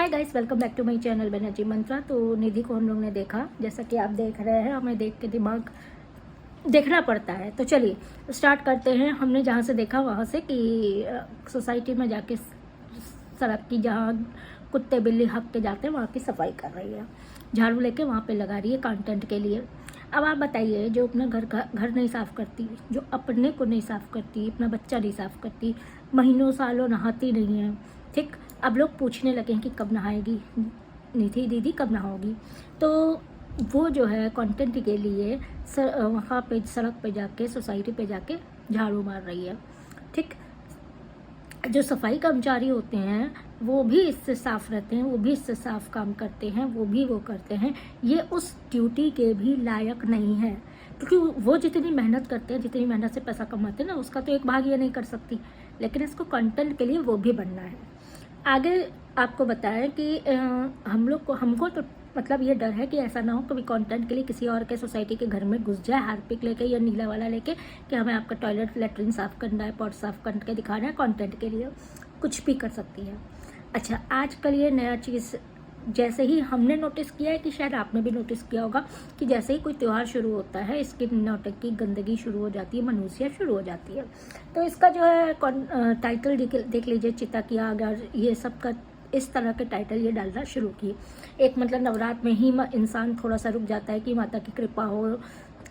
Hi guys, welcome back to my channel Banerjee Mantra. तो निधि को हम लोग ने देखा, जैसा कि आप देख रहे हैं, हमें देख के दिमाग देखना पड़ता है। तो चलिए स्टार्ट करते हैं। हमने जहाँ से देखा वहाँ से कि सोसाइटी में जाके सड़क की जहाँ कुत्ते बिल्ली हक के जाते हैं वहाँ की सफाई कर रही है, झाड़ू लेके वहाँ पे लगा रही है कंटेंट के लिए। अब आप बताइए, जो अपना घर नहीं साफ़ करती, जो अपने को नहीं साफ़ करती, अपना बच्चा नहीं साफ़ करती, महीनों सालों नहाती नहीं है, ठीक, अब लोग पूछने लगे हैं कि कब नहाएगी निधि दीदी, कब नहाओगी। तो वो जो है कंटेंट के लिए वहाँ पे सड़क पे जाके, सोसाइटी पे जाके झाड़ू मार रही है, ठीक। जो सफाई कर्मचारी होते हैं वो भी इससे साफ रहते हैं, वो भी इससे साफ काम करते हैं, वो भी वो करते हैं। ये उस ड्यूटी के भी लायक नहीं है, क्योंकि वो जितनी मेहनत करते हैं, जितनी मेहनत से पैसा कमाते हैं ना, उसका तो एक भाग ये नहीं कर सकती, लेकिन इसको कंटेंट के लिए वो भी बनना है। आगे आपको बताया कि हमको तो मतलब ये डर है कि ऐसा ना हो कभी कंटेंट के लिए किसी और के सोसाइटी के घर में घुस जाए हार्पिक लेके या नीला वाला लेके कि हमें आपका टॉयलेट लेटरिन साफ़ करना है, पॉट साफ़ करके दिखाना है। कंटेंट के लिए कुछ भी कर सकती है। अच्छा, आजकल ये नया चीज़ जैसे ही हमने नोटिस किया है कि शायद आपने भी नोटिस किया होगा कि जैसे ही कोई त्यौहार शुरू होता है, इसकी नौटंकी गंदगी शुरू हो जाती है, मनुष्य शुरू हो जाती है। तो इसका जो है टाइटल देख लीजिए, चिता की आग, ये सब का इस तरह के टाइटल ये डालना शुरू किए। एक मतलब नवरात्र में ही इंसान थोड़ा सा रुक जाता है कि माता की कृपा हो,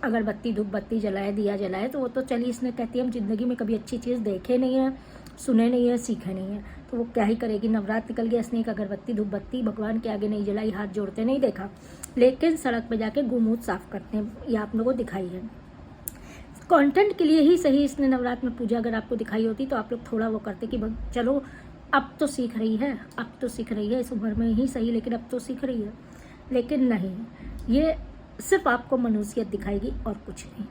अगरबत्ती धूप बत्ती जलाए, दिया जलाए, तो वो तो चलिए, इसने कहती है हम जिंदगी में कभी अच्छी चीज़ देखे नहीं है, सुने नहीं है, सीखे नहीं है, तो वो क्या ही करेगी। नवरात्र निकल गया, इसने एक अगरबत्ती धूप बत्ती भगवान के आगे नहीं जलाई, हाथ जोड़ते नहीं देखा, लेकिन सड़क पे जाके गुमूत साफ करते हैं, ये आप लोगों को दिखाई है। कंटेंट के लिए ही सही इसने नवरात्र में पूजा अगर आपको दिखाई होती तो आप लोग थोड़ा वो करते कि चलो अब तो सीख रही है, अब तो सीख रही है, इस उम्र में ही सही, लेकिन अब तो सीख रही है। लेकिन नहीं, ये सिर्फ आपको मनुष्यत दिखाएगी और कुछ नहीं।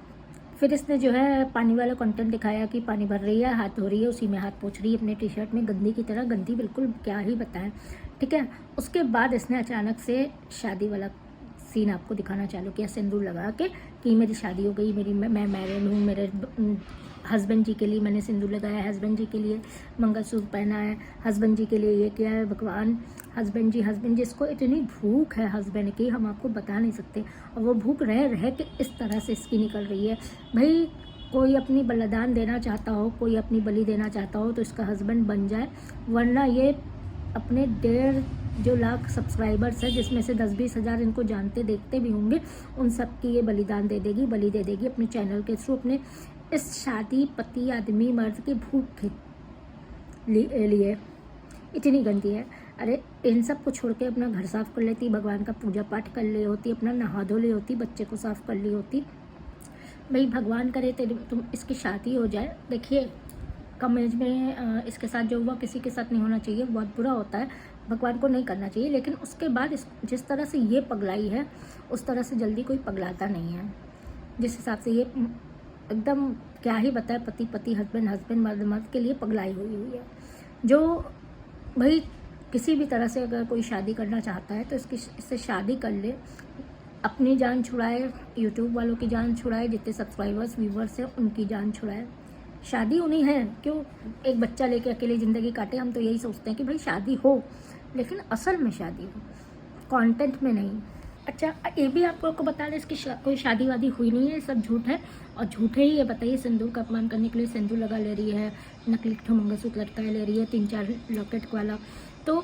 फिर इसने जो है पानी वाला कंटेंट दिखाया कि पानी भर रही है, हाथ धो रही है, उसी में हाथ पोंछ रही है अपने टी शर्ट में, गंदी की तरह, गंदी बिल्कुल, क्या ही बताएं, ठीक है। उसके बाद इसने अचानक से शादी वाला सीन आपको दिखाना चालू किया, सिंदूर लगा के कि मेरी शादी हो गई, मैं मैरिड हूँ, मेरे हस्बैंड जी के लिए मैंने सिंदूर लगाया है, हस्बैंड जी के लिए मंगलसूत्र पहना है, हस्बैंड जी के लिए ये किया है, भगवान हस्बैंड जी, इसको इतनी भूख है हस्बैंड की, हम आपको बता नहीं सकते। और वो भूख रह के इस तरह से इसकी निकल रही है। भाई, कोई अपनी बलिदान देना चाहता हो, कोई अपनी बलि देना चाहता हो तो इसका हस्बैंड बन जाए, वरना ये अपने 1.5 लाख सब्सक्राइबर्स है, जिसमें से 10-20 हज़ार इनको जानते देखते भी होंगे, उन सब की ये बलिदान दे देगी, बलि दे देगी अपने चैनल के थ्रू, अपने इस शादी पति आदमी मर्द की भूख के लिए। इतनी गंदी है। अरे इन सब को छोड़ के अपना घर साफ कर लेती, भगवान का पूजा पाठ कर ले होती, अपना नहा धो ले होती, बच्चे को साफ कर ली होती। भाई भगवान करे तुम इसकी शादी हो जाए। देखिए, कम एज में इसके साथ जो हुआ किसी के साथ नहीं होना चाहिए, बहुत बुरा होता है, भगवान को नहीं करना चाहिए। लेकिन उसके बाद जिस तरह से ये पगलाई है, उस तरह से जल्दी कोई पगलाता नहीं है। जिस हिसाब से ये एकदम क्या ही बताए, पति पति, हस्बैंड हस्बैंड, मर्द मर्द के लिए पगलाई हुई है। जो भाई किसी भी तरह से अगर कोई शादी करना चाहता है तो इससे शादी कर ले, अपनी जान छुड़ाए, यूट्यूब वालों की जान छुड़ाए, जितने सब्सक्राइबर्स व्यूवर्स हैं उनकी जान छुड़ाए। शादी होनी है, क्यों एक बच्चा लेके अकेली ज़िंदगी काटे। हम तो यही सोचते हैं कि भाई शादी हो, लेकिन असल में शादी हो, कंटेंट में नहीं। अच्छा, ये भी आपको बता दें, इसकी कोई शादी वादी हुई नहीं है, सब झूठ है और झूठे ही। ये बताइए, सिंदूर का अपमान करने के लिए सिंदूर लगा ले रही है, नकली मंगलसूत्र लटकाए ले रही है, 3-4 लॉकेट वाला। तो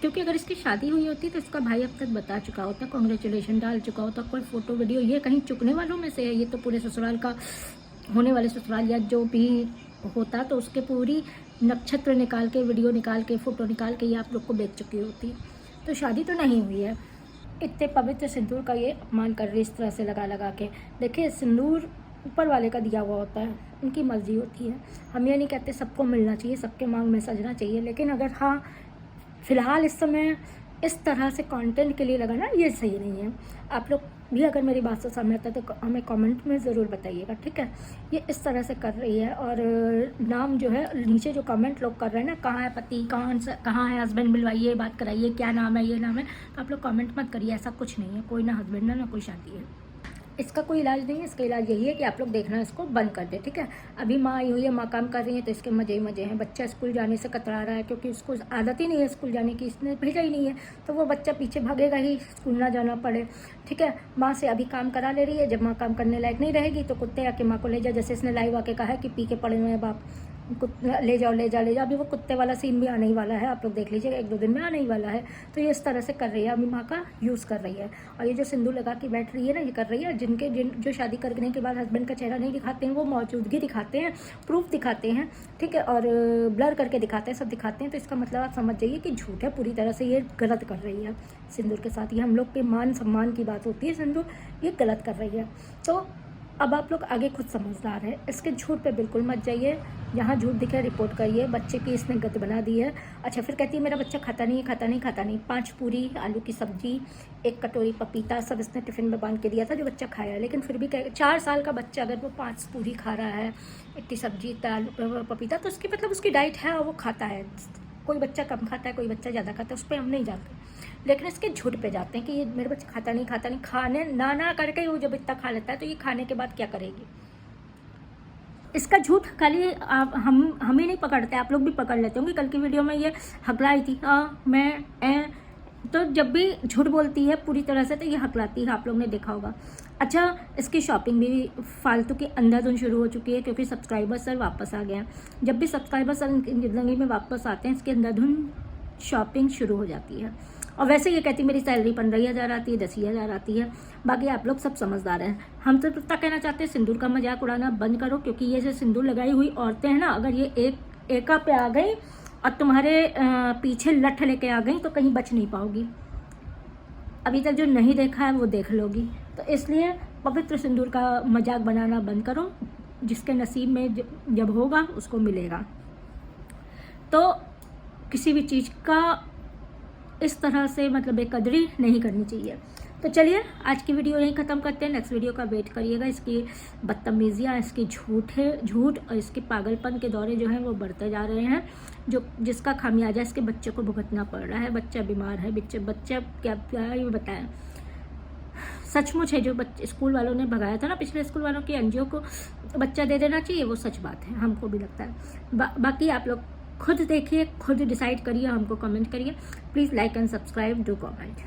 क्योंकि अगर इसकी शादी हुई होती तो इसका भाई अब तक बता चुका होता, कॉन्ग्रेचुलेशन डाल चुका होता, कोई फोटो वीडियो। ये कहीं चुकने वालों में से है, ये तो पूरे ससुराल का, होने वाले ससुराल या जो भी होता तो उसके पूरी नक्षत्र निकाल के, वीडियो निकाल के, फ़ोटो निकाल के ये आप लोग को बेच चुकी होती। तो शादी तो नहीं हुई है। इतने पवित्र सिंदूर का ये अपमान कर रही इस तरह से लगा के। देखिए, सिंदूर ऊपर वाले का दिया हुआ होता है, उनकी मर्जी होती है। हम ये नहीं कहते सबको मिलना चाहिए, सबके मांग में सजना चाहिए, लेकिन अगर हाँ फ़िलहाल इस समय इस तरह से कंटेंट के लिए लगाना ये सही नहीं है। आप लोग भी अगर मेरी बात से सहमत है तो हमें कमेंट में ज़रूर बताइएगा, ठीक है। ये इस तरह से कर रही है, और नाम जो है नीचे जो कमेंट लोग कर रहे हैं ना, कहाँ है पति, कहाँ है हस्बैंड, मिलवाइए, बात कराइए, क्या नाम है, ये नाम है, तो आप लोग कमेंट मत करिए, ऐसा कुछ नहीं है। कोई ना हस्बैंड है ना कोई शादी है। इसका कोई इलाज नहीं है, इसका इलाज यही है कि आप लोग देखना इसको बंद कर दें, ठीक है। अभी माँ आई हुई है, माँ काम कर रही है, तो इसके मज़े ही मज़े हैं। बच्चा स्कूल जाने से कतरा रहा है क्योंकि उसको आदत ही नहीं है स्कूल जाने की, इसने भेजा ही नहीं है, तो वो बच्चा पीछे भागेगा ही, स्कूल ना जाना पड़े, ठीक है। माँ से अभी काम करा ले रही है, जब माँ काम करने लायक नहीं रहेगी तो कुत्ते आके माँ को ले जाए, जैसे इसने लाइव आके कहा है कि पी के पड़े हुए हैं बाप, ले जाओ ले जाओ ले जाओ। अभी वो कुत्ते वाला सीन भी आने ही वाला है, आप लोग देख लीजिएगा, 1-2 दिन में आने ही वाला है। तो ये इस तरह से कर रही है, अभी माँ का यूज़ कर रही है। और ये जो सिंदूर लगा के बैठ रही है ना, ये कर रही है जो शादी करने के बाद हस्बैंड का चेहरा नहीं दिखाते हैं, वो मौजूदगी दिखाते हैं, प्रूफ दिखाते हैं, ठीक है, और ब्लर करके दिखाते हैं, सब दिखाते हैं। तो इसका मतलब आप समझ जाइए कि झूठ है पूरी तरह से, ये गलत कर रही है सिंदूर के साथ। ये हम लोग के मान सम्मान की बात होती है, सिंदूर ये गलत कर रही है। तो अब आप लोग आगे खुद समझदार है, इसके झूठ पे बिल्कुल मत जाइए, जहाँ झूठ दिखे रिपोर्ट करिए। बच्चे की इसने गत बना दी है। अच्छा, फिर कहती है मेरा बच्चा खाता नहीं खाता नहीं खाता नहीं। 5 पूरी आलू की सब्जी, 1 कटोरी पपीता, सब इसने टिफ़िन में बांध के दिया था जो बच्चा खाया। लेकिन फिर भी 4 साल का बच्चा अगर वो 5 पूरी खा रहा है, इतनी सब्जी, आलू पपीता, तो उसकी मतलब उसकी डाइट है और वो खाता है। कोई बच्चा कम खाता है, कोई बच्चा ज़्यादा खाता है, उस पर हम नहीं जाते, लेकिन इसके झूठ पे जाते हैं कि ये मेरे बच्चे खाता नहीं खाता नहीं। खाने ना करके वो जब इतना खा लेता है तो ये खाने के बाद क्या करेगी। इसका झूठ खाली हम ही नहीं पकड़ते, आप लोग भी पकड़ लेते होंगे। कल की वीडियो में ये हकलाई थी, तो जब भी झूठ बोलती है पूरी तरह से तो ये हकलाती है, आप लोग ने देखा होगा। अच्छा, इसकी शॉपिंग भी फालतू की अंधाधुंध शुरू हो चुकी है क्योंकि सब्सक्राइबर सर वापस आ गए हैं। जब भी सब्सक्राइबर सर जिंदगी में वापस आते हैं, इसकी अंधाधुंध शॉपिंग शुरू हो जाती है। और वैसे ये कहती मेरी सैलरी 15,000 आती है, 10,000 आती है। बाकी आप लोग सब समझदार हैं। हम तो इतना कहना चाहते हैं, सिंदूर का मजाक उड़ाना बंद करो, क्योंकि ये जो सिंदूर लगाई हुई औरतें हैं ना, अगर ये एका पे आ गई और तुम्हारे पीछे लठ लेके आ गई तो कहीं बच नहीं पाओगी। अभी तक जो नहीं देखा है वो देख लोगी। तो इसलिए पवित्र सिंदूर का मजाक बनाना बंद करो, जिसके नसीब में जब होगा उसको मिलेगा। तो किसी भी चीज़ का इस तरह से मतलब बेकदरी नहीं करनी चाहिए। तो चलिए आज की वीडियो यहीं ख़त्म करते हैं, नेक्स्ट वीडियो का वेट करिएगा। इसकी बदतमीजियाँ, इसकी झूठ और इसके पागलपन के दौरे जो हैं वो बढ़ते जा रहे हैं, जिसका खामियाजा इसके बच्चे को भुगतना पड़ रहा है। बच्चा बीमार है, बच्चा क्या ये बताएं। सचमुच है, जो बच्चे स्कूल वालों ने भगाया था ना, पिछले स्कूल वालों की एनजीओ को बच्चा दे देना चाहिए, वो सच बात है, हमको भी लगता है। बाकी आप लोग खुद देखिए, खुद डिसाइड करिए, हमको कमेंट करिए। Please like and subscribe, do comment.